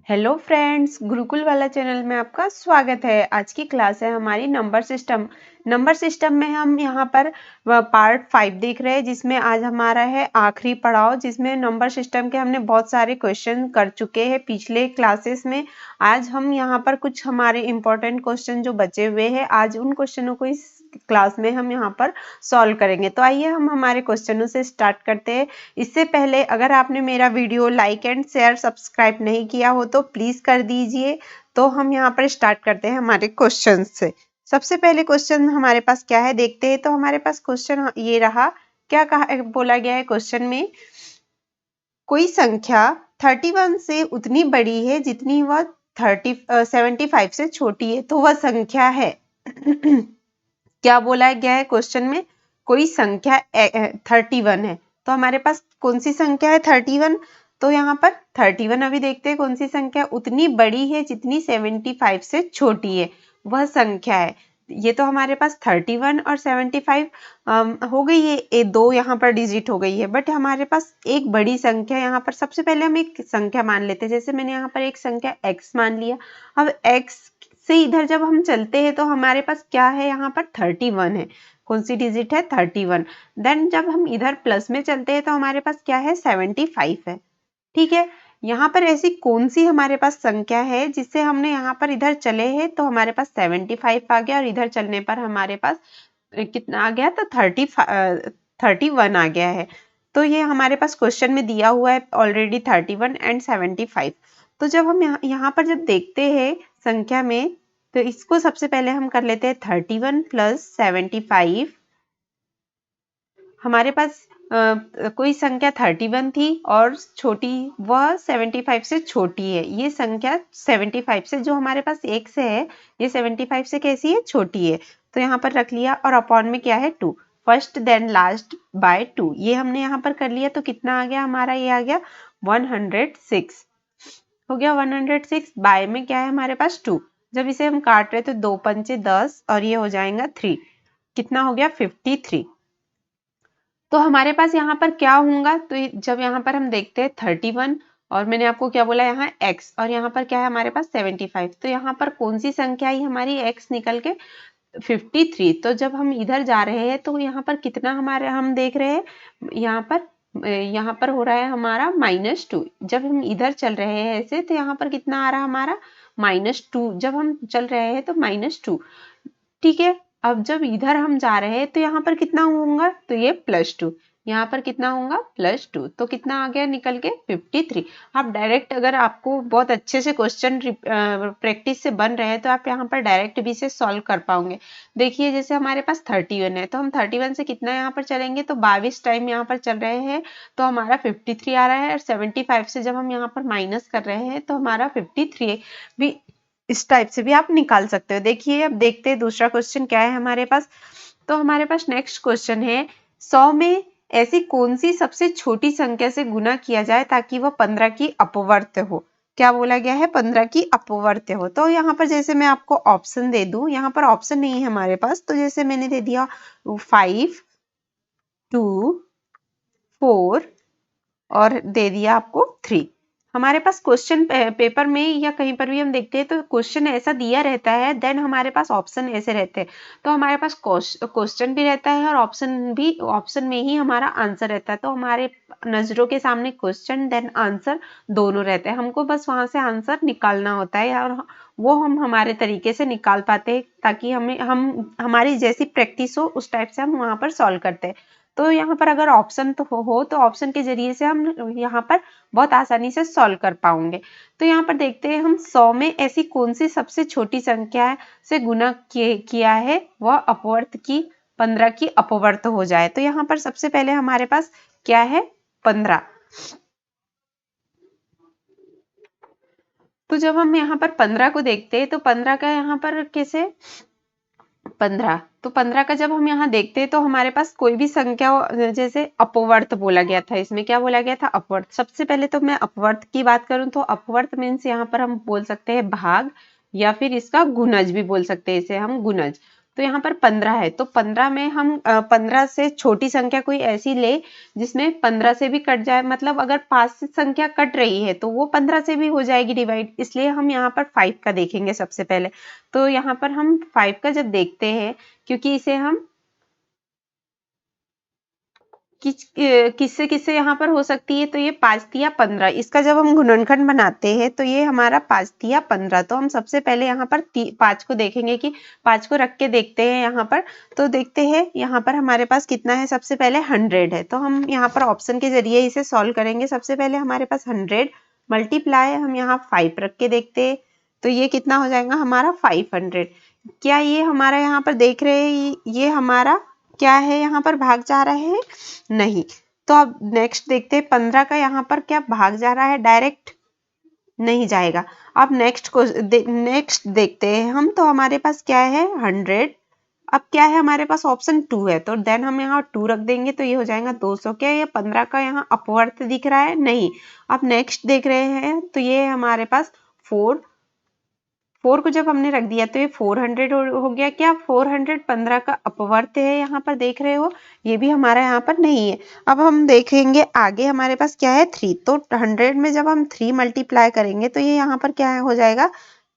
Hello friends, Gurukul वाला channel में आपका स्वागत है। आज की क्लास है हमारी नंबर सिस्टम। नंबर सिस्टम में हम यहाँ पर पार्ट 5 देख रहे हैं, जिसमें आज हमारा है आखिरी पड़ाव, जिसमें नंबर सिस्टम के हमने बहुत सारे क्वेश्चन कर चुके हैं पिछले क्लासेस में। आज हम यहाँ पर कुछ हमारे इम्पोर्टेंट क्वेश्चन जो बचे हुए हैं, आज उन क्वेश्चनों को इस क्लास में हम यहाँ पर सॉल्व करेंगे। तो आइए हम हमारे क्वेश्चनों से स्टार्ट करते हैं। इससे पहले अगर आपने मेरा video like and share subscribe नहीं किया हो तो प्लीज कर दीजिए। तो हम यहाँ पर स्टार्ट करते हैं हमारे क्वेश्चन से। सबसे पहले क्वेश्चन हमारे पास क्या है देखते हैं। तो हमारे पास क्वेश्चन ये रहा, क्या कहा बोला गया है क्वेश्चन में, कोई संख्या 31 से उतनी बड़ी है जितनी वह 75 से छोटी है, तो वह संख्या है। क्या बोला गया है क्वेश्चन में, कोई संख्या 31 है, तो हमारे पास कौन सी संख्या है 31। तो यहाँ पर 31 अभी देखते हैं कौन सी संख्या उतनी बड़ी है जितनी 75 से छोटी है, वह संख्या है। ये तो हमारे पास 31 और 75 हो गई है, ये दो यहाँ पर डिजिट हो गई है, बट हमारे पास एक बड़ी संख्या यहाँ पर। सबसे पहले हम एक संख्या मान लेते हैं, जैसे मैंने यहाँ पर एक संख्या x मान लिया। अब x से इधर जब हम चलते हैं तो हमारे पास क्या है, यहाँ पर 31 है। कौन सी डिजिट है, 31। देन जब हम इधर प्लस में चलते हैं तो हमारे पास क्या है, 75 है। ठीक है, यहाँ पर ऐसी कौन सी हमारे पास संख्या है जिससे हमने यहाँ पर इधर चले हैं तो हमारे पास 75 आ गया, और इधर चलने पर हमारे पास कितना आ गया, तो 31 आ गया है। तो ये हमारे पास क्वेश्चन में दिया हुआ है ऑलरेडी 31 एंड 75। तो जब हम यहाँ पर जब देखते हैं संख्या में, तो इसको सबसे पहले हम कर लेते हैं 31 प्लस 75। हमारे पास कोई संख्या 31 थी और छोटी, वह 75 से छोटी है। ये संख्या 75 से, जो हमारे पास एक से है, ये 75 से कैसी है, छोटी है। तो यहाँ पर रख लिया, और अपॉन में क्या है, 2। फर्स्ट देन लास्ट बाय 2, ये हमने यहाँ पर कर लिया। तो कितना आ गया हमारा, ये आ गया 106 हो गया। 106 बाय में क्या है हमारे पास, 2। जब इसे हम काट रहे तो 2 पंचे 10 और ये हो जाएगा 3। कितना हो गया, 53। तो हमारे पास यहाँ पर क्या होगा, तो जब यहाँ पर हम देखते हैं 31, और मैंने आपको क्या बोला यहाँ x, और यहाँ पर क्या है हमारे पास 75, तो यहाँ पर कौन सी संख्या आई हमारी, x निकल के 53। तो जब हम इधर जा रहे हैं तो यहाँ पर कितना हमारे हम देख रहे हैं, यहाँ पर हो रहा है हमारा -2। जब हम इधर चल रहे हैं ऐसे तो यहाँ पर कितना आ रहा है हमारा, -2। जब हम चल रहे हैं तो -2। ठीक है, अब जब इधर हम जा रहे हैं तो यहाँ पर कितना होगा, तो ये +2। यहाँ पर कितना होगा, +2। तो कितना आ गया निकल के 53। आप डायरेक्ट, अगर आपको बहुत अच्छे से क्वेश्चन प्रैक्टिस से बन रहे हैं तो आप यहाँ पर डायरेक्ट भी से सॉल्व कर पाओगे। देखिए जैसे हमारे पास 31 है, तो हम 31 से कितना यहाँ पर चलेंगे, तो 22 टाइम यहाँ पर चल रहे हैं तो हमारा 53 आ रहा है। और 75 से जब हम यहाँ पर माइनस कर रहे हैं तो हमारा 53 भी, इस टाइप से भी आप निकाल सकते हो। देखिए अब देखते हैं दूसरा क्वेश्चन क्या है हमारे पास। तो हमारे पास नेक्स्ट क्वेश्चन है, 100 में ऐसी कौन सी सबसे छोटी संख्या से गुना किया जाए ताकि वह 15 की अपवर्त हो। क्या बोला गया है, 15 की अपवर्त हो। तो यहाँ पर जैसे मैं आपको ऑप्शन दे दूं, यहाँ पर ऑप्शन नहीं है हमारे पास, तो जैसे मैंने दे दिया 5, 2, 4 और दे दिया आपको 3। हमारे पास क्वेश्चन पेपर में या कहीं पर भी हम देखते हैं तो क्वेश्चन ऐसा दिया रहता है, देन हमारे पास ऑप्शन ऐसे रहते हैं। तो हमारे पास क्वेश्चन भी रहता है और ऑप्शन में ही हमारा आंसर रहता है। तो हमारे नजरों के सामने क्वेश्चन देन आंसर दोनों रहते हैं, हमको बस वहां से आंसर निकालना होता है, और वो हम हमारे तरीके से निकाल पाते हैं, ताकि हम हमारी जैसी प्रैक्टिस हो उस टाइप से हम वहां पर सॉल्व करते हैं। तो यहाँ पर अगर ऑप्शन तो हो तो ऑप्शन के जरिए से हम यहाँ पर बहुत आसानी से सॉल्व कर पाओगे। तो यहाँ पर देखते हैं हम, 100 में ऐसी कौन सी सबसे छोटी संख्या से गुना किया है वह अपवर्त की 15 की अपवर्त हो जाए। तो यहाँ पर सबसे पहले हमारे पास क्या है, 15। तो जब हम यहाँ पर 15 को देखते हैं तो 15 का यहाँ पर कैसे, 15, तो 15 का जब हम यहाँ देखते हैं तो हमारे पास कोई भी संख्या जैसे अपवर्त बोला गया था, इसमें क्या बोला गया था, अपवर्त। सबसे पहले तो मैं अपवर्त की बात करूं तो अपवर्त मीन्स यहाँ पर हम बोल सकते हैं भाग, या फिर इसका गुणज भी बोल सकते हैं, इसे हम गुणज। तो यहाँ पर 15 है, तो 15 में हम 15 से छोटी संख्या कोई ऐसी ले जिसमें 15 से भी कट जाए, मतलब अगर 5 से संख्या कट रही है तो वो 15 से भी हो जाएगी डिवाइड, इसलिए हम यहाँ पर 5 का देखेंगे सबसे पहले। तो यहाँ पर हम 5 का जब देखते हैं, क्योंकि इसे हम किससे किससे यहाँ पर हो सकती है, तो ये 5 तिया 15, इसका जब हम गुणनखंड बनाते हैं तो ये हमारा 5 तिया 15। तो हम सबसे पहले यहाँ पर 5 को देखेंगे कि 5 को रख के देखते हैं यहाँ पर। तो देखते हैं यहाँ पर हमारे पास कितना है, सबसे पहले 100 है, तो हम यहाँ पर ऑप्शन के जरिए इसे सॉल्व करेंगे। सबसे पहले हमारे पास 100 मल्टीप्लाई हम यहाँ 5 रख के देखते हैं, तो ये कितना हो जाएगा हमारा 500। क्या ये हमारा यहाँ पर देख रहे हैं, ये हमारा क्या है, यहाँ पर भाग जा रहा है, नहीं। तो अब नेक्स्ट देखते हैं 15 का यहाँ पर क्या भाग जा रहा है, डायरेक्ट नहीं जाएगा। अब नेक्स्ट देखते हैं हम, तो हमारे पास क्या है 100। अब क्या है हमारे पास ऑप्शन 2 है, तो देन हम यहाँ 2 रख देंगे, तो ये हो जाएगा 200। क्या ये 15 का यहाँ अपवर्त दिख रहा है, नहीं। अब नेक्स्ट देख रहे हैं, तो ये हमारे पास 4 को जब हमने रख दिया तो ये 400 हो गया। क्या 400 15 का अपवर्त है, यहाँ पर देख रहे हो, ये भी हमारा यहाँ पर नहीं है। अब हम देखेंगे आगे हमारे पास क्या है 3, तो 100 में जब हम 3 मल्टीप्लाई करेंगे तो ये यहाँ पर क्या हो जाएगा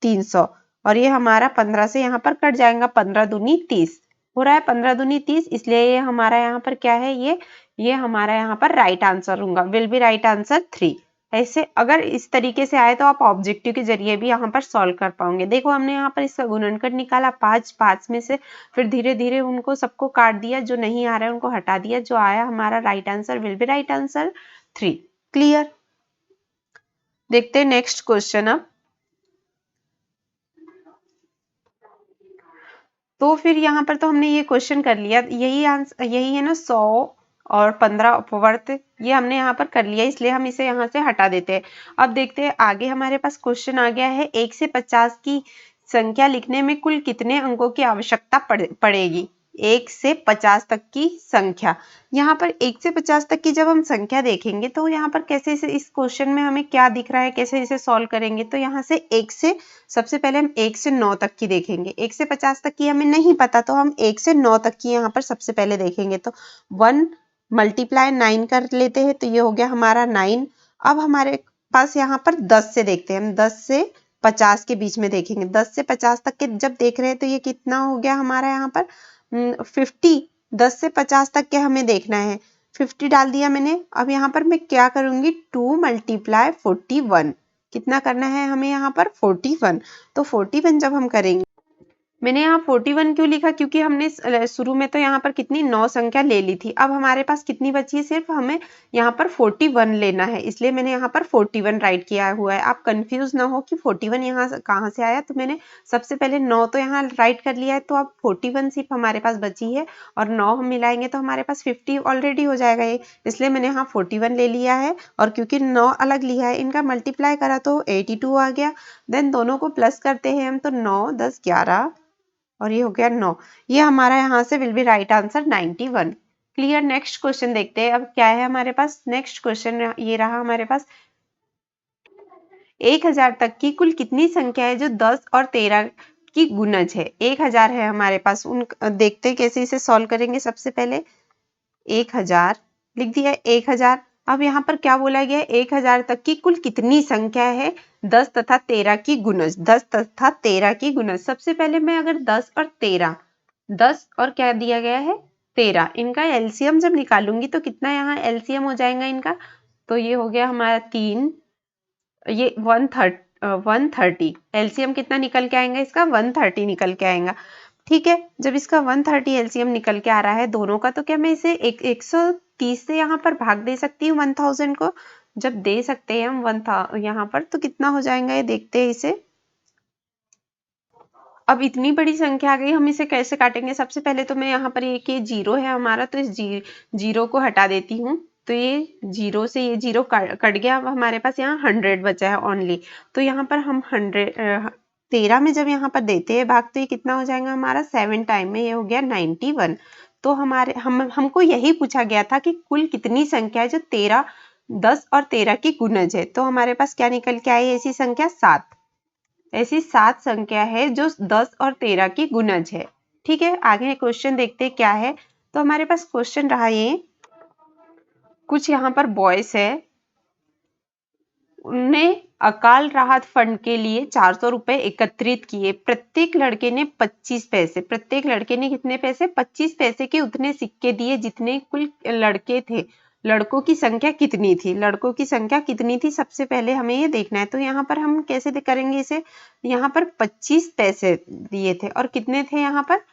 300, और ये हमारा 15 से यहाँ पर कट जाएगा, 15 दूनी 30 हो रहा है, 15 दूनी 30, इसलिए ये हमारा यहाँ पर क्या है, ये हमारा यहाँ पर राइट आंसर होगा, विल बी राइट आंसर 3। ऐसे अगर इस तरीके से आए तो आप ऑब्जेक्टिव के जरिए भी यहाँ पर सॉल्व कर पाओगे। देखो हमने यहाँ पर इसका गुणनखंड निकाला 5 में से, फिर धीरे धीरे उनको सबको काट दिया, जो नहीं आ रहा है उनको हटा दिया, जो आया हमारा right answer will be right answer 3। Clear. देखते हैं नेक्स्ट क्वेश्चन। अब तो फिर यहाँ पर तो हमने ये क्वेश्चन कर लिया, यही आंसर यही है ना 100 और 15 अपवर्त, ये हमने यहाँ पर कर लिया, इसलिए हम इसे यहाँ से हटा देते हैं। अब देखते हैं आगे हमारे पास क्वेश्चन आ गया है 1 से 50 की संख्या लिखने में कुल कितने अंकों की आवश्यकता पड़ेगी। 1 से 50 तक की संख्या, यहाँ पर 1 से 50 तक की जब हम संख्या देखेंगे तो यहाँ पर कैसे इस क्वेश्चन में हमें क्या दिख रहा है, कैसे इसे सॉल्व करेंगे। तो यहाँ से 1 से सबसे पहले हम 1 से 9 तक की देखेंगे, 1 से 50 तक की हमें नहीं पता, तो हम 1 से 9 तक की यहाँ पर सबसे पहले देखेंगे। तो 1 मल्टीप्लाई 9 कर लेते हैं, तो ये हो गया हमारा 9। अब हमारे पास यहाँ पर 10 से देखते हैं, हम 10 से 50 के बीच में देखेंगे, 10 से 50 तक के जब देख रहे हैं तो ये कितना हो गया हमारा यहाँ पर 50। 10 से 50 तक के हमें देखना है, 50 डाल दिया मैंने। अब यहाँ पर मैं क्या करूंगी, 2 मल्टीप्लाई 41, कितना करना है हमें यहाँ पर 41। तो 41 जब हम करेंगे, मैंने यहाँ 41 क्यों लिखा, क्योंकि हमने शुरू में तो यहाँ पर कितनी 9 संख्या ले ली थी। अब हमारे पास कितनी बची है, सिर्फ हमें यहाँ पर 41 लेना है, इसलिए मैंने यहाँ पर 41 राइट किया हुआ है। आप कंफ्यूज ना हो कि 41 यहाँ कहाँ से आया, तो मैंने सबसे पहले 9 तो यहाँ राइट कर लिया है, तो अब 41 सिर्फ हमारे पास बची है, और 9 हम मिलाएंगे तो हमारे पास 50 ऑलरेडी हो जाएगा ये, इसलिए मैंने यहाँ 41 ले लिया है। और क्योंकि 9 अलग लिया है, इनका मल्टीप्लाई करा तो 82 आ गया। देन दोनों को प्लस करते हैं हम, तो 9 10 11 और ये हो गया 9। ये हमारा यहाँ से will be right answer 91। Clear. Next question देखते हैं अब क्या है हमारे पास। नेक्स्ट क्वेश्चन ये रहा हमारे पास, 1000 तक की कुल कितनी संख्या है जो 10 और 13 की गुणज है। 1000 है हमारे पास, उन देखते हैं कैसे इसे सॉल्व करेंगे। सबसे पहले 1000 लिख दिया, 1000। अब यहाँ पर क्या बोला गया है, 1000 तक की कुल कितनी संख्या है 10 तथा 13 की गुणज, 10 तथा 13 की गुणज। सबसे पहले मैं अगर 10 और 13, 10 और क्या दिया गया है 13, इनका एलसीएम जब निकालूंगी तो कितना यहाँ एलसीएम हो जाएगा इनका, तो ये हो गया हमारा 3, ये 130। एलसीएम कितना निकल के आएगा इसका, 130 निकल के आएगा। ठीक है, जब इसका 130 एलसीएम निकल के आ रहा है दोनों का, तो क्या मैं इसे 130 से यहाँ पर भाग दे सकती हूँ 1000 को। जब दे सकते हैं हम यहाँ पर, तो कितना हो जाएगा ये देखते हैं इसे। अब इतनी बड़ी संख्या आ गई, हम इसे कैसे काटेंगे। सबसे पहले तो मैं यहाँ पर एक ये जीरो है हमारा, तो इस जीरो को हटा देती हूँ, तो ये जीरो से ये जीरो कट गया। अब हमारे पास यहाँ 100 बचा है ओनली, तो यहाँ पर हम 13 में जब यहाँ पर देते हैं भाग, तो ये कितना हो जाएगा हमारा 7 टाइम में, ये हो गया 91। तो हमको यही पूछा गया था कि कुल कितनी संख्या है जो 10 और 13 की गुणज है। तो हमारे पास क्या निकल के आई, ऐसी संख्या 7। ऐसी 7 संख्या है जो 10 और 13 की गुणज है। ठीक है, आगे क्वेश्चन देखते हैं क्या है। तो हमारे पास क्वेश्चन रहा ये, कुछ यहाँ पर बॉयज है, उनने अकाल राहत फंड के लिए 400 रुपए एकत्रित किए। प्रत्येक लड़के ने 25 पैसे, प्रत्येक लड़के ने कितने पैसे, 25 पैसे के उतने सिक्के दिए जितने कुल लड़के थे। लड़कों की संख्या कितनी थी, लड़कों की संख्या कितनी थी, सबसे पहले हमें ये देखना है। तो यहाँ पर हम कैसे करेंगे इसे, यहाँ पर 25 पैसे दिए थे और कितने थे यहाँ पर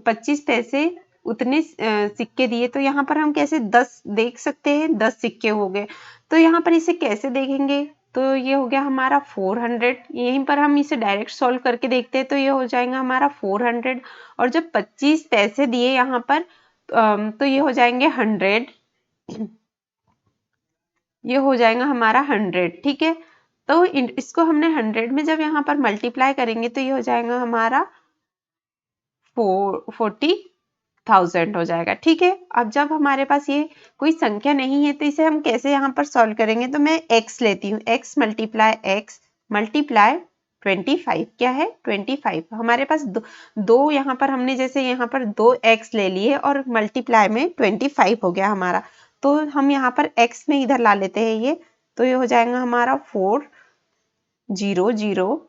25 पैसे, उतने सिक्के दिए। तो यहाँ पर हम कैसे 10 देख सकते हैं, 10 सिक्के हो गए। तो यहाँ पर इसे कैसे देखेंगे, तो ये हो गया हमारा 400। यहीं पर हम इसे डायरेक्ट सॉल्व करके देखते हैं तो ये हो जाएगा हमारा 400। और जब 25 पैसे दिए यहाँ पर तो ये हो जाएंगे 100, ये हो जाएगा हमारा 100। ठीक है, तो इसको हमने 100 में जब यहाँ पर मल्टीप्लाई करेंगे तो ये हो जाएगा हमारा 40,000 हो जाएगा। ठीक है, अब जब हमारे पास ये कोई संख्या नहीं है तो इसे हम कैसे यहाँ पर सॉल्व करेंगे। तो मैं x लेती हूँ, x मल्टीप्लाई 25, क्या है 25। हमारे पास दो यहाँ पर हमने जैसे यहाँ पर 2x ले लिए और मल्टीप्लाई में 25 हो गया हमारा। तो हम यहाँ पर x में इधर ला लेते हैं ये, तो ये हो जाएगा हमारा 400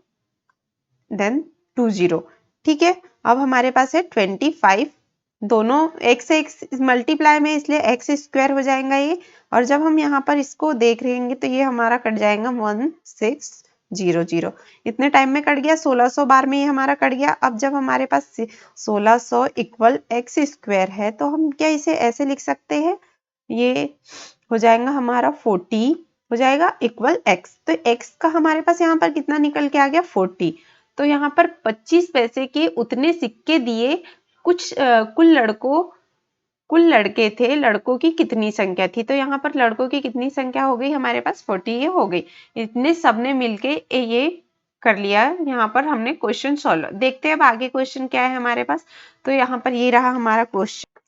देन 20। ठीक है, अब हमारे पास है 25, दोनों x से x मल्टीप्लाई में इसलिए x स्क्वायर हो जाएगा ये। और जब हम यहाँ पर इसको देख रहेंगे तो ये हमारा कट जाएगा 1600। इतने टाइम में कट गया, 1600 बार में ये हमारा कट गया। अब जब हमारे पास 1600 इक्वल x स्क्वायर है तो हम क्या इसे ऐसे लिख सकते हैं, ये हो जाएगा हमारा 40 हो जाएगा इक्वल x। तो x का हमारे पास यहाँ पर कितना निकल के आ गया 40। तो यहाँ पर 25 पैसे के उतने सिक्के दिए कुछ कुल लड़के थे, लड़कों की कितनी संख्या थी। तो यहाँ पर लड़कों की कितनी संख्या हो गई हमारे पास 40 ये हो गई। इतने सबने मिलके ये कर लिया, यहाँ पर हमने क्वेश्चन सॉल्व। देखते हैं अब आगे क्वेश्चन क्या है हमारे पास। तो यहाँ पर ये रहा हमारा क्वेश्चन।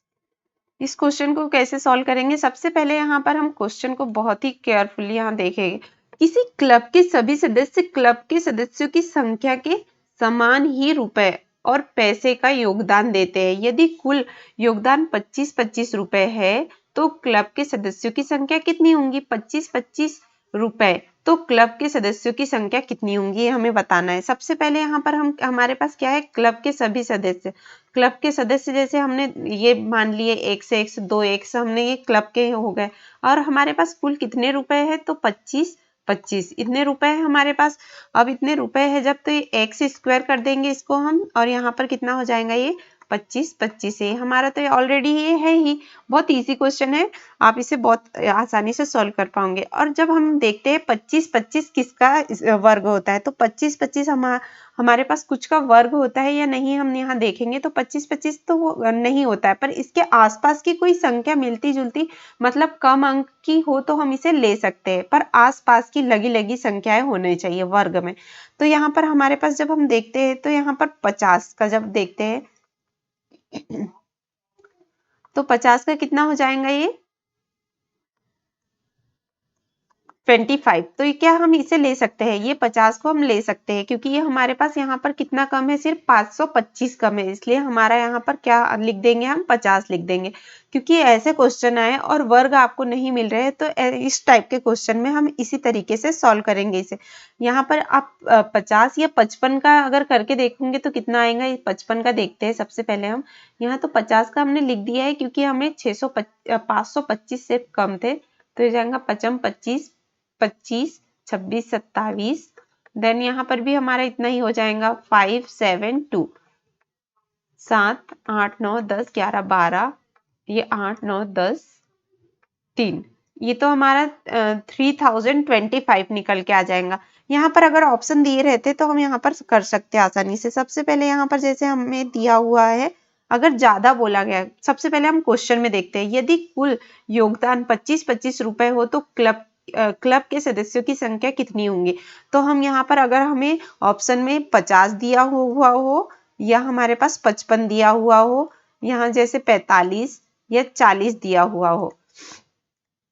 इस क्वेश्चन को कैसे सॉल्व करेंगे, सबसे पहले यहाँ पर हम क्वेश्चन को बहुत ही केयरफुली यहाँ देखेंगे। किसी क्लब के सभी सदस्य क्लब के सदस्यों की संख्या के समान ही रुपए और पैसे का योगदान देते हैं। यदि कुल योगदान 25-25 रुपए है तो क्लब के सदस्यों की संख्या कितनी होंगी, 25-25 रुपए। तो क्लब के सदस्यों की संख्या कितनी होंगी ये हमें बताना है। सबसे पहले यहाँ पर हमारे पास क्या है, क्लब के सभी सदस्य। क्लब के सदस्य जैसे हमने ये मान लिए 1 से 1 से 2 1 से हमने ये क्लब के हो गए। और हमारे पास कुल कितने रुपए हैं, तो 25-25 इतने रुपए है हमारे पास। अब इतने रुपए है जब, तो ये x स्क्वायर कर देंगे इसको हम, और यहाँ पर कितना हो जाएगा ये 25-25 है हमारा। तो ये ऑलरेडी ये है ही, बहुत इजी क्वेश्चन है, आप इसे बहुत आसानी से सॉल्व कर पाओगे। और जब हम देखते हैं 25-25 किसका वर्ग होता है, तो 25-25 हमारे पास कुछ का वर्ग होता है या नहीं, हम यहाँ देखेंगे तो 25-25 तो वो नहीं होता है, पर इसके आसपास की कोई संख्या मिलती जुलती मतलब कम अंक की हो तो हम इसे ले सकते हैं, पर आसपास की लगी लगी संख्याएं होनी चाहिए वर्ग में। तो यहाँ पर हमारे पास जब हम देखते हैं तो यहाँ पर 50 का जब देखते हैं तो 50 का कितना हो जाएगा ये 25। तो ये क्या हम इसे ले सकते हैं, ये 50 को हम ले सकते हैं क्योंकि ये हमारे पास यहाँ पर कितना कम है, सिर्फ 525 कम है, इसलिए हमारा यहाँ पर क्या लिख देंगे हम 50 लिख देंगे। क्योंकि ऐसे क्वेश्चन आए और वर्ग आपको नहीं मिल रहे हैं तो इस टाइप के क्वेश्चन में हम इसी तरीके से सॉल्व करेंगे इसे। यहाँ पर आप 50 या 55 का अगर करके देखेंगे तो कितना आएगा, 55 का देखते हैं सबसे पहले हम। यहाँ तो 50 का हमने लिख दिया है क्योंकि हमें 525 से कम थे, तो ये जाएगा 55 25 26 27। देन यहाँ पर भी हमारा इतना ही हो जाएगा 5 7 2 7 8 9 10 11 12, ये 8 9 10 3, ये तो हमारा 3025 निकल के आ जाएगा। यहाँ पर अगर ऑप्शन दिए रहते तो हम यहाँ पर कर सकते आसानी से। सबसे पहले यहाँ पर जैसे हमें दिया हुआ है, अगर ज्यादा बोला गया, सबसे पहले हम क्वेश्चन में देखते हैं। यदि कुल योगदान 25-25 रुपए हो तो क्लब के सदस्यों की संख्या कितनी होंगी। तो हम यहाँ पर अगर हमें ऑप्शन में 50 दिया हुआ हो या हमारे पास 55 दिया हुआ हो, यहाँ जैसे 45 या 40 दिया हुआ हो,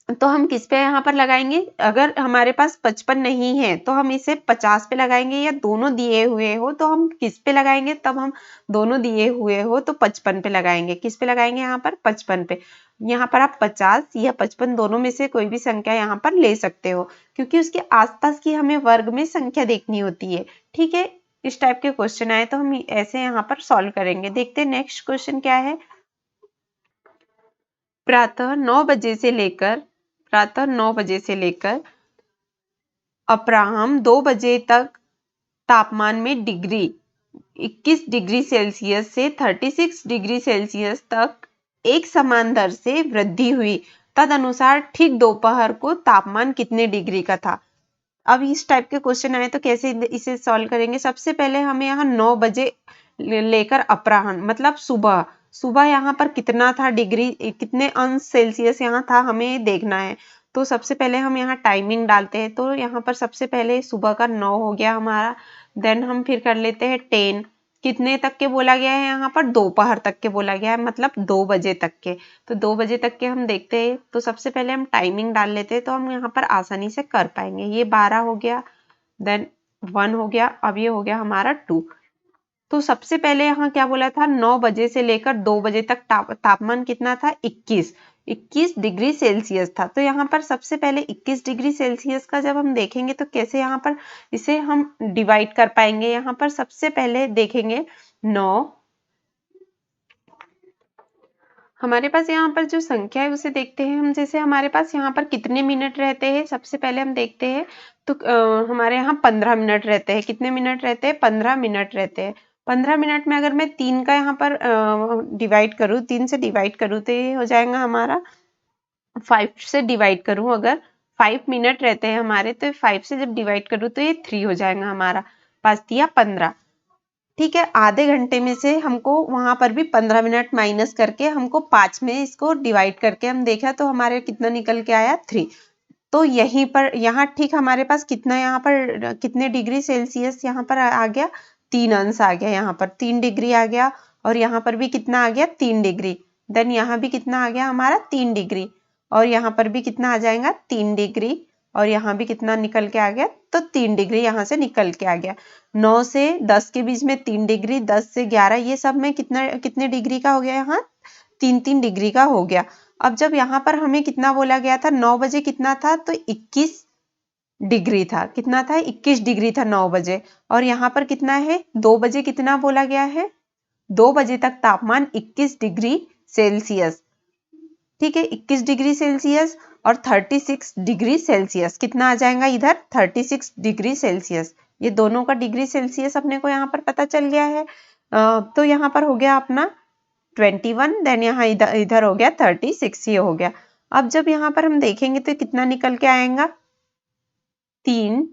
तो हम किस पे यहाँ पर लगाएंगे? अगर हमारे पास 55 नहीं है तो हम इसे 50 पे लगाएंगे, या दोनों दिए हुए हो तो हम किस पे लगाएंगे? तब हम दोनों दिए हुए हो तो 55 पे लगाएंगे। किस पे लगाएंगे? यहाँ पर 55 पे। यहाँ पर आप 50 या 55 दोनों में से कोई भी संख्या यहाँ पर ले सकते हो, क्योंकि उसके आसपास की हमें वर्ग में संख्या देखनी होती है। ठीक है, इस टाइप के क्वेश्चन आए तो हम ऐसे यहाँ पर सॉल्व करेंगे। देखते हैं नेक्स्ट क्वेश्चन क्या है। प्रातः 9 बजे से लेकर अपराह्न 2 बजे तक तापमान में 21 डिग्री सेल्सियस से 36 डिग्री सेल्सियस तक एक समान दर से वृद्धि हुई। तदनुसार ठीक दोपहर को तापमान कितने डिग्री का था? अब इस टाइप के क्वेश्चन आए तो कैसे इसे सॉल्व करेंगे? सबसे पहले हमें यहाँ 9 बजे लेकर अपराह्न मतलब सुबह, सुबह यहाँ पर कितना था डिग्री, कितने अंश सेल्सियस यहाँ था हमें देखना है। तो सबसे पहले हम यहाँ टाइमिंग डालते हैं। तो यहाँ पर सबसे पहले सुबह का 9 हो गया हमारा। देन हम फिर कर लेते हैं 10। कितने तक के बोला गया है? यहाँ पर दोपहर तक के बोला गया है, मतलब 2 बजे तक के। तो 2 बजे तक के हम देखते हैं। तो सबसे पहले हम टाइमिंग डाल लेते हैं, तो हम यहाँ पर आसानी से कर पाएंगे। ये 12 हो गया, देन 1 हो गया, अब ये हो गया हमारा 2। तो सबसे पहले यहाँ क्या बोला था? 9 बजे से लेकर 2 बजे तक तापमान कितना था? 21 डिग्री सेल्सियस था। तो यहाँ पर सबसे पहले 21 डिग्री सेल्सियस का जब हम देखेंगे तो कैसे यहाँ पर इसे हम डिवाइड कर पाएंगे? यहाँ पर सबसे पहले देखेंगे 9, हमारे पास यहाँ पर जो संख्या है उसे देखते हैं हम। जैसे हमारे पास यहाँ पर कितने मिनट रहते हैं, सबसे पहले हम देखते हैं। तो हमारे यहाँ 15 मिनट रहते हैं। कितने मिनट रहते हैं? 15 मिनट रहते हैं। 15 मिनट में अगर मैं 3 का यहाँ पर डिवाइड करूँ, 3 से डिवाइड करूँ तो ये हो जाएगा हमारा 5 से डिवाइड करूँ अगर 5 मिनट रहते हैं हमारे, तो 5 से जब डिवाइड करूँ तो ये 3 हो जाएगा हमारा। 5 दिया 15। ठीक है, आधे घंटे में से हमको वहां पर भी 15 मिनट माइनस करके हमको 5 में इसको डिवाइड करके हम देखा तो हमारे कितना निकल के आया? 3। तो यहीं पर यहाँ ठीक हमारे पास कितना यहाँ पर कितने डिग्री सेल्सियस यहाँ पर आ गया? 3 अंश आ गया। यहाँ पर 3 डिग्री आ गया, और यहाँ पर भी कितना आ गया? 3 डिग्री। देन यहाँ भी कितना आ गया हमारा? 3 डिग्री, और यहाँ पर भी कितना आ जाएगा? 3 डिग्री, और यहाँ भी कितना निकल के आ गया? तो 3 डिग्री यहाँ से निकल के आ गया। 9 से 10 के बीच में 3 डिग्री, 10 से 11, ये सब में कितना कितने डिग्री का हो गया? यहाँ 3-3 डिग्री का हो गया। अब जब यहाँ पर हमें कितना बोला गया था? 9 बजे कितना था? तो 21 डिग्री था। कितना था? 21 डिग्री था 9 बजे। और यहाँ पर कितना है? 2 बजे कितना बोला गया है? 2 बजे तक तापमान 21 डिग्री सेल्सियस। ठीक है, 21 डिग्री सेल्सियस और 36 डिग्री सेल्सियस कितना आ जाएगा इधर? 36 डिग्री सेल्सियस। ये दोनों का डिग्री सेल्सियस अपने को यहाँ पर पता चल गया है। तो यहाँ पर हो गया अपना 21, देन यहाँ इधर इधर हो गया 36, ये हो गया। अब जब यहाँ पर हम देखेंगे तो कितना निकल के आएगा? 3,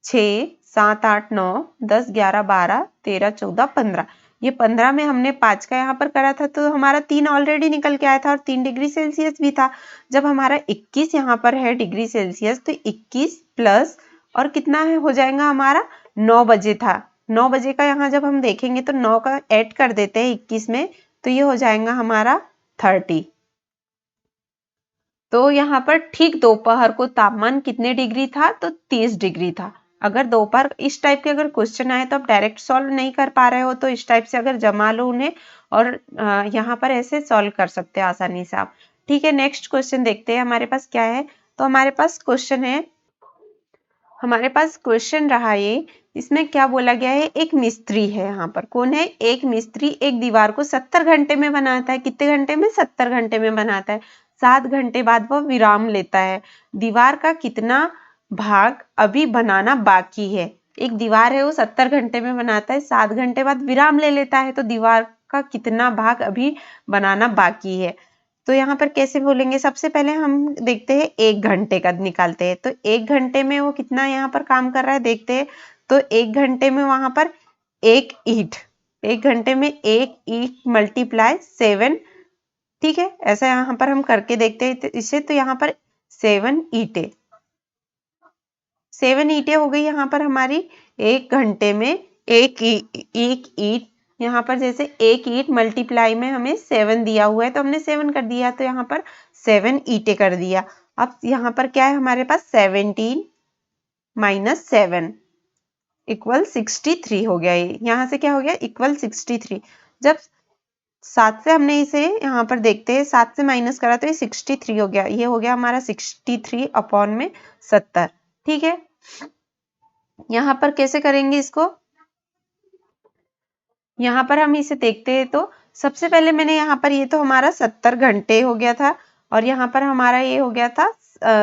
6, 7, 8, 9, 10, 11, 12, 13, 14, 15। ये 15 में हमने 5 का यहाँ पर करा था तो हमारा 3 ऑलरेडी निकल के आया था, और 3 डिग्री सेल्सियस भी था। जब हमारा 21 यहाँ पर है डिग्री सेल्सियस, तो 21 प्लस और कितना है हो जाएगा हमारा? 9 बजे था। 9 बजे का यहाँ जब हम देखेंगे तो 9 का ऐड कर देते हैं 21 में, तो ये हो जाएगा हमारा 30। तो यहाँ पर ठीक दोपहर को तापमान कितने डिग्री था? तो 30 डिग्री था। अगर दोपहर इस टाइप के अगर क्वेश्चन आए तो आप डायरेक्ट सॉल्व नहीं कर पा रहे हो तो इस टाइप से अगर जमा लो उन्हें, और यहाँ पर ऐसे सॉल्व कर सकते हैं आसानी से आप। ठीक है, नेक्स्ट क्वेश्चन देखते हैं हमारे पास क्या है। तो हमारे पास क्वेश्चन है, हमारे पास क्वेश्चन रहा ये, इसमें क्या बोला गया है? एक मिस्त्री है। यहाँ पर कौन है? एक मिस्त्री एक दीवार को 70 घंटे में बनाता है। कितने घंटे में? 70 घंटे में बनाता है। 7 घंटे बाद वह विराम लेता है। दीवार का कितना भाग अभी बनाना बाकी है? एक दीवार है वो 70 घंटे में बनाता है, 7 घंटे बाद विराम ले लेता है, तो दीवार का कितना भाग अभी बनाना बाकी है? तो यहाँ पर कैसे बोलेंगे? सबसे पहले हम देखते हैं 1 घंटे का निकालते हैं। तो 1 घंटे में वो कितना यहाँ पर काम कर रहा है देखते हैं। तो 1 घंटे में वहां पर 1 ईंट, 1 घंटे में 1 ईंट मल्टीप्लाई 7। ठीक है, ऐसा यहाँ पर हम करके देखते हैं इसे। तो यहाँ पर 7 ईंटें, 7 ईंटें हो गई यहाँ पर हमारी। 1 घंटे में एक ईंट, यहाँ पर जैसे 1 ईंट मल्टीप्लाई में हमें 7 दिया हुआ है तो हमने 7 कर दिया, तो यहाँ पर 7 ईंटें कर दिया। अब यहाँ पर क्या है हमारे पास 17 माइनस 7 इक्वल 63 हो गया। ये यहाँ से क्या हो गया इक्वल 63। जब 7 से हमने इसे यहाँ पर देखते हैं 7 से माइनस करा तो ये 63 हो गया। ये हो गया हमारा 63 अपॉन में 70। ठीक है, यहाँ पर कैसे करेंगे इसको, यहाँ पर हम इसे देखते हैं तो सबसे पहले मैंने यहाँ पर ये तो हमारा 70 घंटे हो गया था और यहाँ पर हमारा ये हो गया था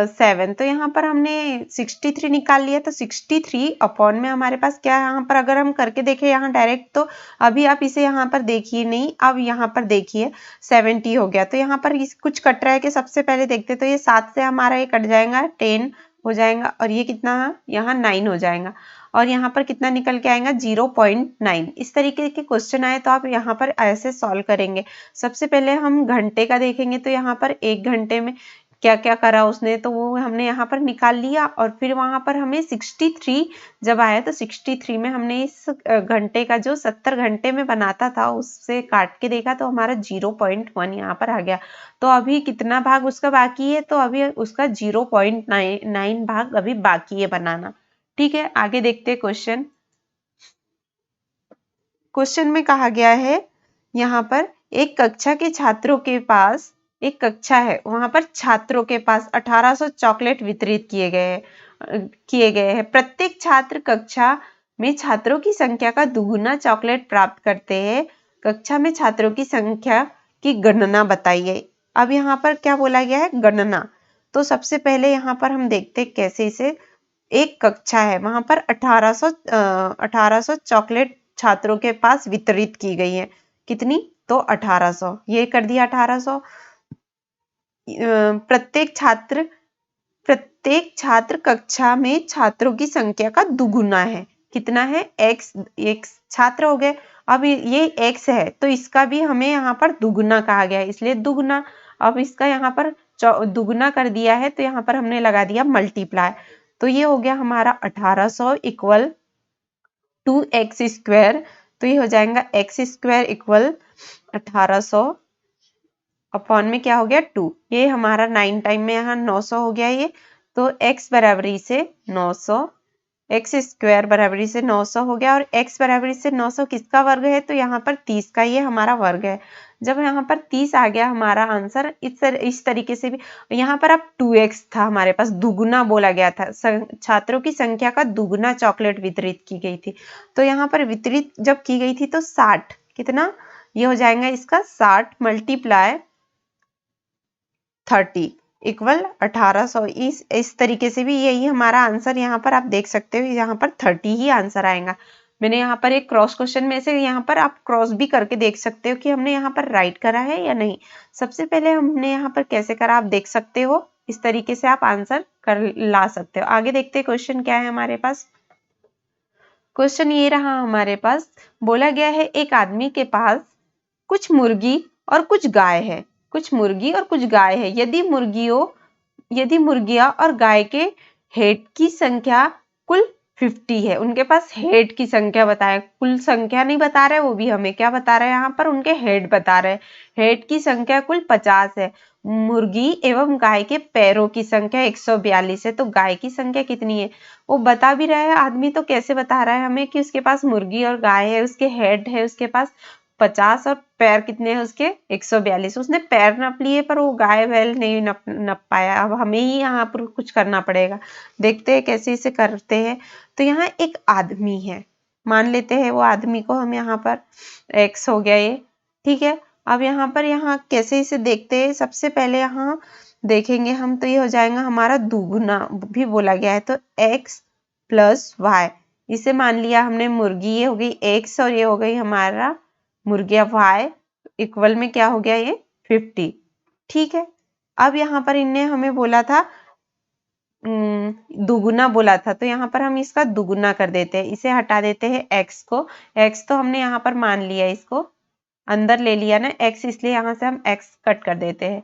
7। तो यहाँ पर हमने 63 निकाल लिया। तो 63 अपॉन में हमारे पास क्या है, यहाँ पर अगर हम करके देखें यहाँ डायरेक्ट, तो अभी आप इसे यहाँ पर देखिए नहीं, अब यहाँ पर देखिए 70 हो गया। तो यहाँ पर कुछ कट रहा है कि सबसे पहले देखते तो ये 7 से हमारा ये कट जाएगा 10 हो जाएगा और ये कितना यहाँ 9 हो जाएगा और यहाँ पर कितना निकल के आएगा 0.9। इस तरीके के क्वेश्चन आए तो आप यहाँ पर ऐसे सॉल्व करेंगे। सबसे पहले हम घंटे का देखेंगे तो यहाँ पर 1 घंटे में क्या क्या करा उसने, तो वो हमने यहाँ पर निकाल लिया और फिर वहां पर हमें 63 जब आया तो 63 में हमने इस घंटे का जो 70 घंटे में बनाता था उससे काट के देखा तो हमारा 0.1 यहाँ पर आ गया। तो अभी कितना भाग उसका बाकी है, तो अभी उसका 0.9 भाग अभी बाकी है बनाना। ठीक है, आगे देखते हैं क्वेश्चन। क्वेश्चन में कहा गया है यहाँ पर एक कक्षा के छात्रों के पास, एक कक्षा है वहां पर छात्रों के पास 1800 चॉकलेट वितरित किए गए हैं। प्रत्येक छात्र कक्षा में छात्रों की संख्या का दुगुना चॉकलेट प्राप्त करते हैं। कक्षा में छात्रों की संख्या की गणना बताइए। अब यहाँ पर क्या बोला गया है, गणना। तो सबसे पहले यहाँ पर हम देखते हैं कैसे इसे, एक कक्षा है वहां पर 1800 चॉकलेट छात्रों के पास वितरित की गई है। कितनी, तो 1800, ये कर दिया 1800। प्रत्येक छात्र कक्षा में छात्रों की संख्या का दुगुना है। कितना है, x छात्र हो गए। अब ये x है तो इसका भी हमें यहाँ पर दुगुना कहा गया है इसलिए दुगुना। अब इसका यहाँ पर दुगुना कर दिया है तो यहाँ पर हमने लगा दिया मल्टीप्लाई। तो ये हो गया हमारा 1800 इक्वल 2x²। तो ये हो जाएगा x² इक्वल 1800 अपॉन में क्या हो गया 2। ये हमारा 9 टाइम में यहाँ 900 हो गया ये। तो x बराबरी से 900, x² बराबरी से 900 हो गया और x बराबरी से 900 किसका वर्ग है, तो यहाँ पर 30 का ये हमारा वर्ग है। जब यहाँ पर 30 आ गया हमारा आंसर, इस तरीके से भी यहाँ पर अब 2x था हमारे पास, दुगुना बोला गया था, छात्रों की संख्या का दुगुना चॉकलेट वितरित की गई थी। तो यहाँ पर वितरित जब की गई थी तो 60, कितना, ये हो जाएगा इसका 60 मल्टीप्लाई 30 इक्वल 1800। इस तरीके से भी यही हमारा आंसर यहाँ पर आप देख सकते हो, यहाँ पर 30 ही आंसर आएगा। मैंने यहाँ पर एक क्रॉस क्वेश्चन में से यहाँ पर आप क्रॉस भी करके देख सकते हो कि हमने यहाँ पर राइट करा है या नहीं। सबसे पहले हमने यहाँ पर कैसे करा आप देख सकते हो, इस तरीके से आप आंसर ला सकते हो। आगे देखते हैं क्वेश्चन क्या है हमारे पास। क्वेश्चन ये रहा हमारे पास, बोला गया है एक आदमी के पास कुछ मुर्गी और कुछ गाय है। कुछ मुर्गी और कुछ गाय है। यदि मुर्गियां और गाय के हेड की संख्या कुल 50 है। उनके पास हेड की संख्या बताए, कुल संख्या नहीं बता रहे, वो भी हमें क्या बता रहे हैं यहाँ पर, उनके हेड बता रहे हैं। हेड की संख्या कुल 50 है। मुर्गी एवं गाय के पैरों की संख्या 142 है। तो गाय की संख्या कितनी है वो बता भी रहा है आदमी, तो कैसे बता रहा है हमें कि उसके पास मुर्गी और गाय है, उसके हेड है उसके पास 50 और पैर कितने हैं उसके 142। उसने पैर नप लिए पर वो गाय बैल नहीं नप पाया। अब हमें ही यहाँ पर कुछ करना पड़ेगा, देखते हैं कैसे इसे करते हैं। तो यहाँ एक आदमी है, मान लेते हैं वो आदमी को हम यहाँ पर x हो गया ये, ठीक है। अब यहाँ पर कैसे इसे देखते हैं, सबसे पहले यहाँ देखेंगे हम तो ये हो जाएगा हमारा दुगुना भी बोला गया है। तो x प्लस वाई, इसे मान लिया हमने मुर्गी, ये हो गई x और ये हो गई हमारा मुर्गिया y इक्वल में क्या हो गया ये 50, ठीक है। अब यहाँ पर इनने हमें बोला था दुगुना बोला था, तो यहाँ पर हम इसका दुगुना कर देते हैं, इसे हटा देते हैं x को। x तो हमने यहाँ पर मान लिया, इसको अंदर ले लिया ना x, इसलिए यहाँ से हम x कट कर देते हैं,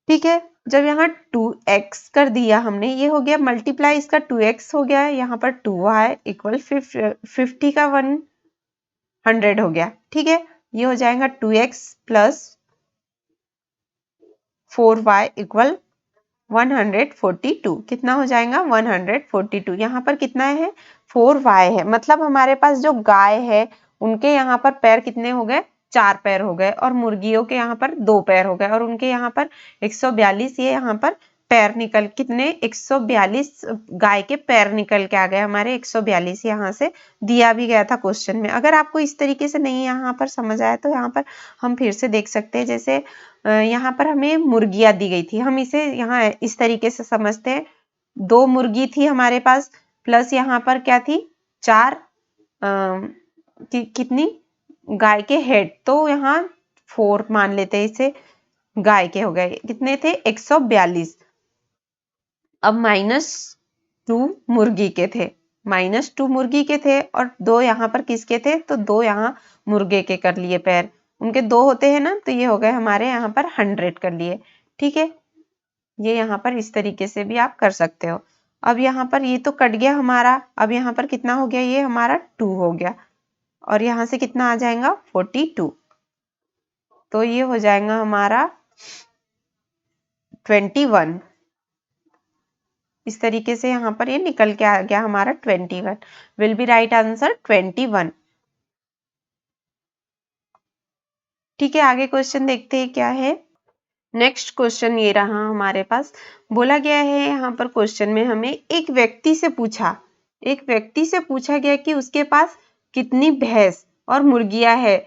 ठीक है। जब यहाँ 2x कर दिया हमने, ये हो गया मल्टीप्लाई, इसका 2x हो गया, यहाँ पर 2y इक्वल 50 का 100 हो गया, ठीक है। ये हो जाएगा 2x प्लस 4y इक्वल 142 कितना हो जाएगा 142। यहाँ पर कितना है 4y है, मतलब हमारे पास जो गाय है उनके यहाँ पर पैर कितने हो गए 4 पैर हो गए और मुर्गियों के यहाँ पर 2 पैर हो गए और उनके यहाँ पर 142 ये यहाँ पर पैर निकल कितने 142 गाय के पैर निकल के आ गए हमारे 142 यहाँ से दिया भी गया था क्वेश्चन में। अगर आपको इस तरीके से नहीं यहाँ पर समझ आया तो यहाँ पर हम फिर से देख सकते हैं। जैसे यहाँ पर हमें मुर्गियां दी गई थी, हम इसे यहाँ इस तरीके से समझते हैं 2 मुर्गी थी हमारे पास प्लस यहाँ पर क्या थी 4 कितनी गाय के हेड, तो यहाँ 4 मान लेते हैं इसे गाय के हो गए कितने थे 142। अब -2 मुर्गी के थे, -2 मुर्गी के थे और 2 यहाँ पर किसके थे तो 2 यहाँ मुर्गे के कर लिए पैर, उनके 2 होते हैं ना तो ये हो गए हमारे यहाँ पर 100 कर लिए। ठीक है, ये यहाँ पर इस तरीके से भी आप कर सकते हो। अब यहाँ पर ये तो कट गया हमारा, अब यहाँ पर कितना हो गया ये हमारा 2 हो गया और यहाँ से कितना आ जाएगा 42, तो ये हो जाएगा हमारा 21। इस तरीके से यहाँ पर ये निकल के आ गया हमारा 21, विल बी राइट आंसर 21। ठीक है, आगे क्वेश्चन देखते हैं क्या है। नेक्स्ट क्वेश्चन ये रहा हमारे पास, बोला गया है यहाँ पर क्वेश्चन में हमें एक व्यक्ति से पूछा गया कि उसके पास कितनी भैंस और मुर्गियां है,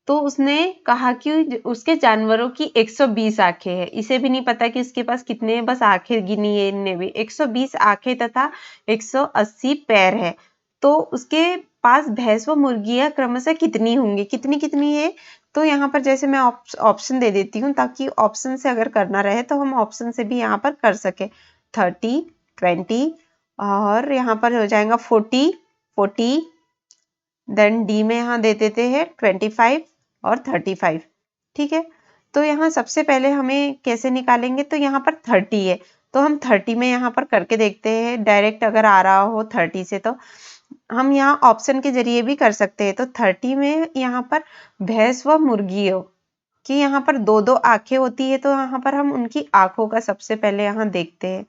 तो उसने कहा कि उसके जानवरों की 120 आंखें हैं। इसे भी नहीं पता कि उसके पास कितने हैं, बस आंखें गिनी है इनने भी 120 आंखें तथा 180 पैर है। तो उसके पास भैंस व मुर्गियां क्रमशः कितनी होंगी, कितनी कितनी है। तो यहाँ पर जैसे मैं ऑप्शन दे देती हूँ ताकि ऑप्शन से अगर करना रहे तो हम ऑप्शन से भी यहाँ पर कर सके। 30, 20 और यहाँ पर हो जाएगा 40, देन डी में यहाँ दे देते हैं 25 और 35। ठीक है, तो यहाँ सबसे पहले हमें कैसे निकालेंगे, तो यहाँ पर 30 है तो हम 30 में यहाँ पर करके देखते हैं। डायरेक्ट अगर आ रहा हो 30 से तो हम यहाँ ऑप्शन के जरिए भी कर सकते हैं। तो 30 में यहाँ पर भैंस व मुर्गियों की यहाँ पर 2-2 आंखें होती है, तो यहाँ पर हम उनकी आंखों का सबसे पहले यहाँ देखते हैं।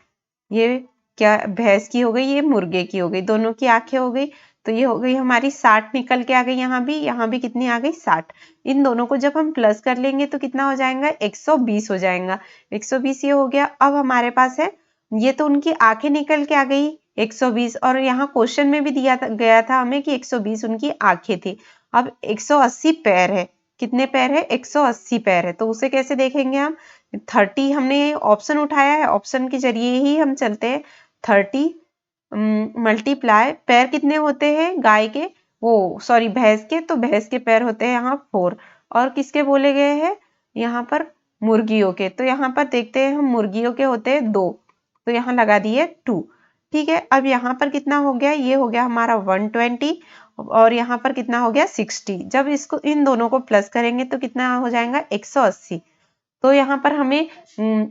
ये क्या भैंस की हो गई, ये मुर्गे की हो गई, दोनों की आंखें हो गई, तो ये हो गई हमारी 60 निकल के आ गई। यहाँ भी कितनी आ गई 60। इन दोनों को जब हम प्लस कर लेंगे तो कितना हो जाएगा 120 हो जाएगा। 120 ये हो गया। अब हमारे पास है ये तो उनकी आंखें निकल के आ गई 120 और यहाँ क्वेश्चन में भी दिया गया था हमें कि 120 उनकी आंखें थी। अब 180 पैर है, कितने पैर है 180 पैर है, तो उसे कैसे देखेंगे हम। 30 हमने ऑप्शन उठाया है, ऑप्शन के जरिए ही हम चलते हैं। 30 मल्टीप्लाई पैर कितने होते हैं गाय के, वो सॉरी भैंस के, तो भैंस के पैर होते हैं यहाँ 4 और किसके बोले गए हैं यहाँ पर मुर्गियों के, तो यहाँ पर देखते हैं हम मुर्गियों के होते हैं 2, तो यहाँ लगा दिए 2। ठीक है, अब यहाँ पर कितना हो गया, ये हो गया हमारा 120 और यहाँ पर कितना हो गया 60। जब इसको इन दोनों को प्लस करेंगे तो कितना हो जाएगा 180। तो यहाँ पर हमें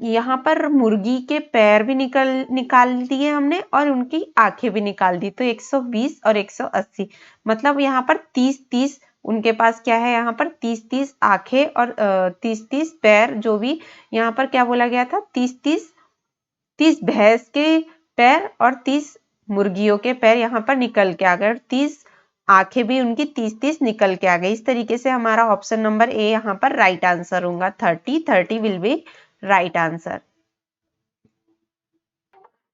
यहाँ पर मुर्गी के पैर भी निकाल दिए हमने और उनकी आंखें भी निकाल दी, तो 120 और 180 मतलब यहाँ पर 30-30 उनके पास क्या है, यहाँ पर 30-30 आंखें और 30-30 पैर, जो भी यहाँ पर क्या बोला गया था 30 भैंस के पैर और 30 मुर्गियों के पैर यहाँ पर निकल के आ गए, 30 आंखें भी उनकी 30-30 निकल के आ गई। इस तरीके से हमारा ऑप्शन नंबर ए यहाँ पर राइट आंसर होगा। 30 will be right answer.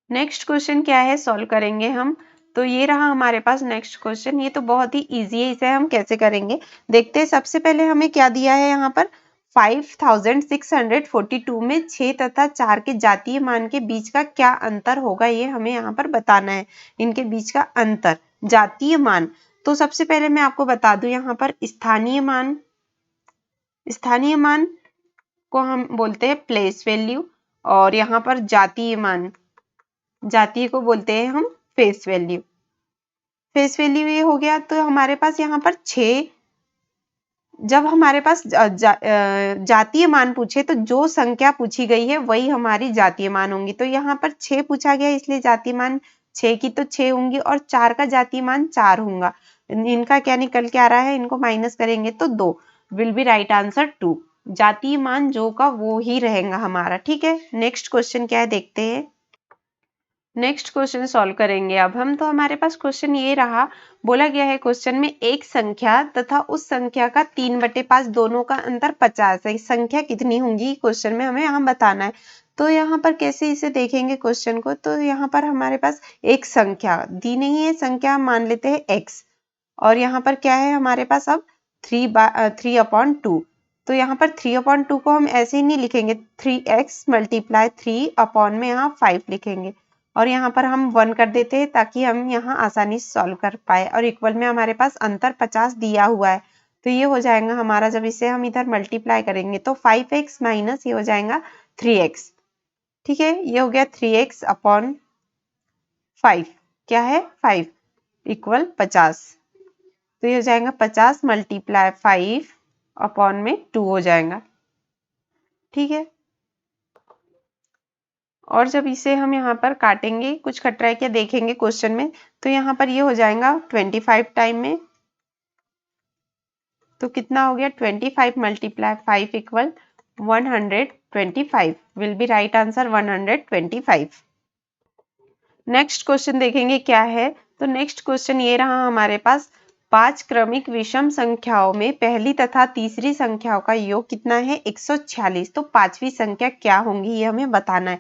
Next question क्या है सॉल्व करेंगे हम, तो ये रहा हमारे पास नेक्स्ट क्वेश्चन। ये तो बहुत ही इजी है, इसे हम कैसे करेंगे देखते हैं। सबसे पहले हमें क्या दिया है यहाँ पर 5642 में 6 तथा 4 के जातीय मान के बीच का क्या अंतर होगा, ये हमें यहाँ पर बताना है। इनके बीच का अंतर जातीय मान, तो सबसे पहले मैं आपको बता दूं यहाँ पर स्थानीय मान को हम बोलते हैं प्लेस वैल्यू और यहाँ पर जातीय को बोलते हैं हम फेस वैल्यू। ये हो गया। तो हमारे पास यहाँ पर 6, जब हमारे पास जातीय मान पूछे तो जो संख्या पूछी गई है वही हमारी जातीय मान होंगी। तो यहाँ पर 6 पूछा गया इसलिए जातीय मान 6 की तो 6 होंगी और 4 का जातीय मान 4 होगा। इनका क्या निकल के आ रहा है, इनको माइनस करेंगे तो 2, विल बी राइट आंसर 2। जातीय मान जो का वो ही रहेगा हमारा। ठीक है, नेक्स्ट क्वेश्चन क्या है देखते हैं। नेक्स्ट क्वेश्चन सॉल्व करेंगे अब हम। तो हमारे पास क्वेश्चन ये रहा, बोला गया है क्वेश्चन में एक संख्या तथा उस संख्या का 3/5 दोनों का अंतर 50 है। संख्या कितनी होंगी क्वेश्चन में हमें यहाँ बताना है। तो यहाँ पर कैसे इसे देखेंगे क्वेश्चन को, तो यहाँ पर हमारे पास एक संख्या दी नहीं है, संख्या हम मान लेते हैं x, और यहाँ पर क्या है हमारे पास अब 3/2। तो यहाँ पर 3/2 को हम ऐसे ही नहीं लिखेंगे, 3x × 3 अपॉन में यहाँ 5 लिखेंगे, और यहाँ पर हम 1 कर देते हैं ताकि हम यहाँ आसानी से सॉल्व कर पाए। और इक्वल में हमारे पास अंतर 50 दिया हुआ है, तो ये हो जाएगा हमारा, जब इसे हम इधर मल्टीप्लाई करेंगे तो 5x माइनस ये हो जाएगा 3x। ठीक है, ये हो गया 3x अपॉन 5, क्या है 5 इक्वल 50। तो ये हो जाएगा 50 × 5 अपॉन में 2 हो जाएगा। ठीक है, और जब इसे हम यहाँ पर काटेंगे, कुछ कट रहा है क्या देखेंगे क्वेश्चन में, तो यहाँ पर ये हो जाएगा 25 टाइम में, तो कितना हो गया 25 × 5 equal 125, will be right answer 125। Next question देखेंगे क्या है। तो नेक्स्ट क्वेश्चन ये रहा हमारे पास, 5 क्रमिक विषम संख्याओं में पहली तथा तीसरी संख्याओं का योग कितना है 146। तो पांचवी संख्या क्या होंगी ये हमें बताना है।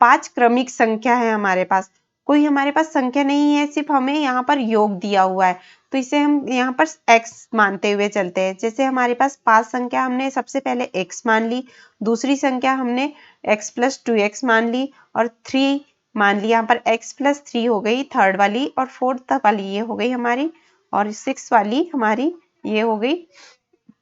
5 क्रमिक संख्या है हमारे पास, कोई हमारे पास संख्या नहीं है, सिर्फ हमें यहाँ पर योग दिया हुआ है, तो इसे हम यहाँ पर x मानते हुए चलते हैं। जैसे हमारे पास 5 संख्या हमने सबसे पहले x मान ली, दूसरी संख्या हमने x + 2x मान ली, और 3 मान ली, यहाँ पर x + 3 हो गई थर्ड वाली, और फोर्थ वाली ये हो गई हमारी, और 6 वाली हमारी ये हो गई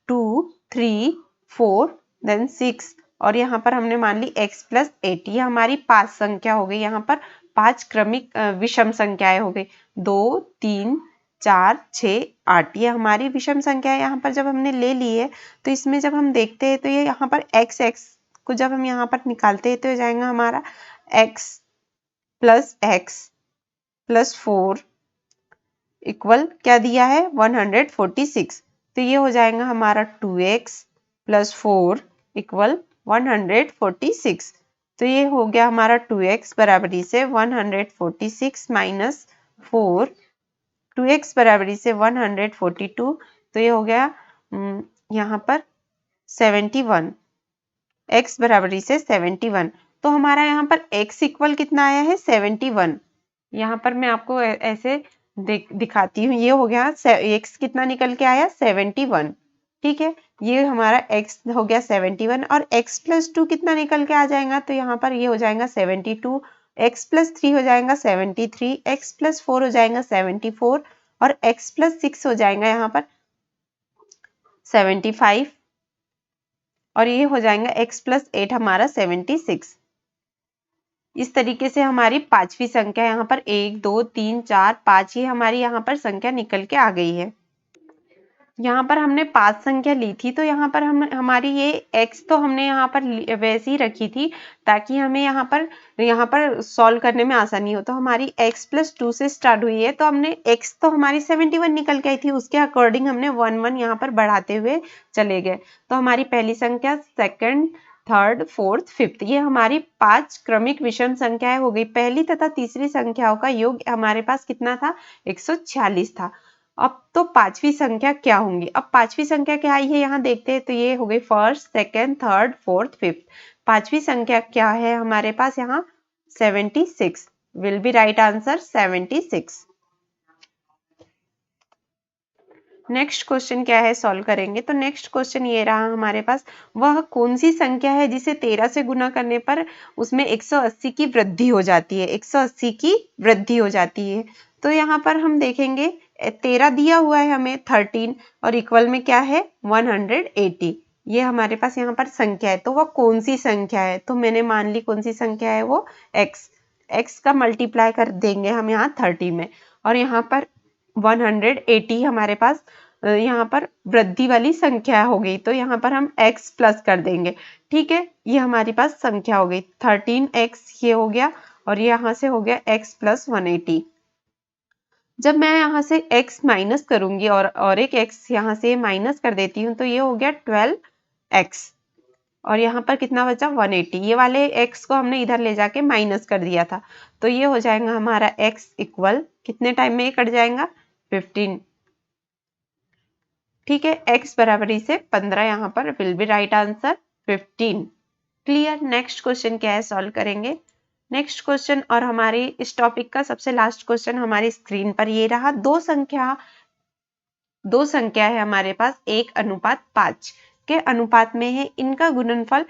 2 3 4 देन 6, और यहाँ पर हमने मान ली x + 8। ये हमारी 5 संख्या हो गई, यहाँ पर 5 क्रमिक विषम संख्याएं हो गई, 2 3 4 6 8, ये हमारी विषम संख्या है। यहाँ पर जब हमने ले ली है तो इसमें जब हम देखते हैं तो ये यहाँ पर x को जब हम यहाँ पर निकालते हैं तो हो जाएगा हमारा x + 4 इक्वल क्या दिया है 146। तो ये हो जाएगा हमारा 2x + 4 इक्वल 146। तो ये हो गया हमारा 2x बराबरी से 146 माइनस 4, 2x बराबरी से 142, तो ये हो गया यहाँ पर 71, x बराबरी से 71। तो हमारा यहाँ पर x इक्वल कितना आया है 71। यहाँ पर मैं आपको ऐसे दिखाती हूँ, ये हो गया x कितना निकल के आया 71। ठीक है, ये हमारा x हो गया 71, और x + 2 कितना निकल के आ जाएगा, तो यहाँ पर ये हो जाएगा 72, x + 3 हो जाएगा 73, x + 4 हो जाएगा 74, और x + 6 हो जाएगा यहाँ पर 75, और ये हो जाएगा x + 8 हमारा 76। इस तरीके से हमारी पांचवी संख्या यहाँ पर 1 2 3 4 5 ये हमारी यहाँ पर संख्या निकल के आ गई है। यहाँ पर हमने 5 संख्या ली थी, तो यहाँ पर हम हमारी ये x तो हमने यहाँ पर वैसे ही रखी थी ताकि हमें यहाँ पर सॉल्व करने में आसानी हो। तो हमारी x + 2 से स्टार्ट हुई है, तो हमने x तो हमारी 71 निकल के आई थी, उसके अकॉर्डिंग हमने 1 1 यहाँ पर बढ़ाते हुए चले गए। तो हमारी पहली संख्या, सेकंड, थर्ड, फोर्थ, फिफ्थ, ये हमारी 5 क्रमिक विषम संख्याएं हो गई। पहली तथा तीसरी संख्याओं का योग हमारे पास कितना था 146 था। अब तो पांचवी संख्या क्या होंगी, अब पांचवी संख्या क्या आई है यहाँ देखते हैं। तो ये हो गई first, second, third, fourth, fifth. पांचवी संख्या क्या है हमारे पास यहाँ 76, will be right answer 76। Next question क्या है सॉल्व करेंगे। तो नेक्स्ट क्वेश्चन ये रहा हमारे पास, वह कौन सी संख्या है जिसे 13 से गुना करने पर उसमें 180 की वृद्धि हो जाती है, 180 की वृद्धि हो जाती है। तो यहाँ पर हम देखेंगे 13 दिया हुआ है हमें 13, और इक्वल में क्या है 180, ये हमारे पास यहाँ पर संख्या है। तो वह कौन सी संख्या है, तो मैंने मान ली कौन सी संख्या है वो x का मल्टीप्लाई कर देंगे हम यहाँ 30 में, और यहाँ पर 180 हमारे पास यहाँ पर वृद्धि वाली संख्या हो गई, तो यहाँ पर हम x प्लस कर देंगे। ठीक है, ये हमारे पास संख्या हो गई 13x, ये हो गया, और यहाँ से हो गया x + 180। जब मैं यहाँ से x माइनस करूंगी और एक x यहाँ से माइनस कर देती हूँ, तो ये हो गया 12x। और यहाँ पर कितना बचा 180। ये वाले x को हमने इधर ले जाके माइनस कर दिया था, तो ये हो जाएगा हमारा x इक्वल कितने टाइम में ये कट जाएगा 15। ठीक है, x बराबरी से 15 यहाँ पर will be right answer 15। Clear. Next question क्या है, सॉल्व करेंगे नेक्स्ट क्वेश्चन। और हमारे इस टॉपिक का सबसे लास्ट क्वेश्चन हमारी स्क्रीन पर ये रहा। दो संख्या है हमारे पास 1:5 के अनुपात में है, इनका गुणनफल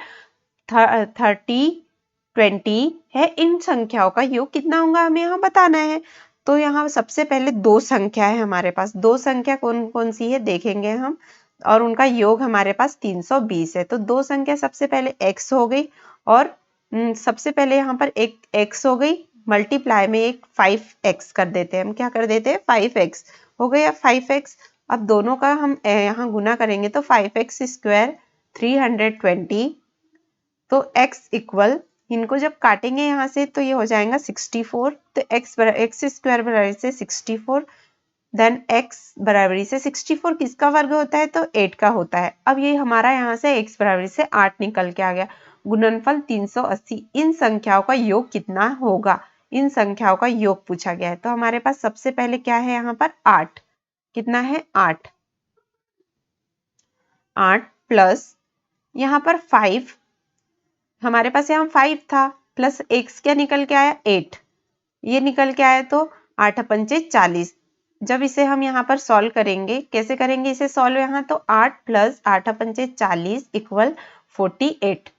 30 20 है। इन संख्याओं का योग कितना होगा हमें यहाँ बताना है। तो यहाँ सबसे पहले दो संख्या है हमारे पास, दो संख्या कौन कौन सी है देखेंगे हम, और उनका योग हमारे पास 320 है। तो दो संख्या सबसे पहले x हो गई, और सबसे पहले यहाँ पर एक x हो गई, मल्टीप्लाई में एक 5x कर देते हैं, हम क्या कर देते हैं 5x हो गया 5x। अब दोनों का हम यहाँ गुना करेंगे तो 5x स्क्वायर 320। तो x इक्वल, इनको जब काटेंगे यहाँ से तो ये हो जाएगा 64। तो x स्क्वायर बराबर से 64, देन x बराबरी से 64 किसका वर्ग होता है तो 8 का होता है। अब ये हमारा यहाँ से x बराबरी से 8 निकल के आ गया। गुणनफल 380, इन संख्याओं का योग कितना होगा, इन संख्याओं का योग पूछा गया है। तो हमारे पास सबसे पहले क्या है यहाँ पर 8, कितना है 8 प्लस यहाँ पर 5, हमारे पास यहाँ 5 था, प्लस x क्या निकल के आया 8, ये निकल के आया। तो 8 पंचे 40। जब इसे हम यहाँ पर सॉल्व करेंगे, कैसे करेंगे इसे सॉल्व यहाँ, तो 8 प्लस 8 पंचे 40 इक्वल 48।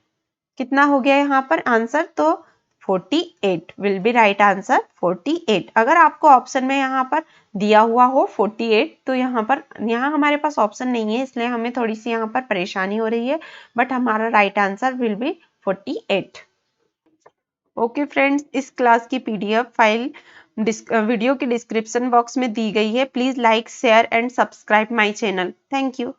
कितना हो गया यहाँ पर आंसर, तो 48 विल बी राइट आंसर 48। अगर आपको ऑप्शन में यहाँ पर दिया हुआ हो 48, तो यहाँ हमारे पास ऑप्शन नहीं है, इसलिए हमें थोड़ी सी यहाँ पर परेशानी हो रही है, बट हमारा right answer will be 48। Okay friends, इस क्लास की PDF फाइल वीडियो के डिस्क्रिप्शन बॉक्स में दी गई है। Please like share and subscribe my channel. Thank you.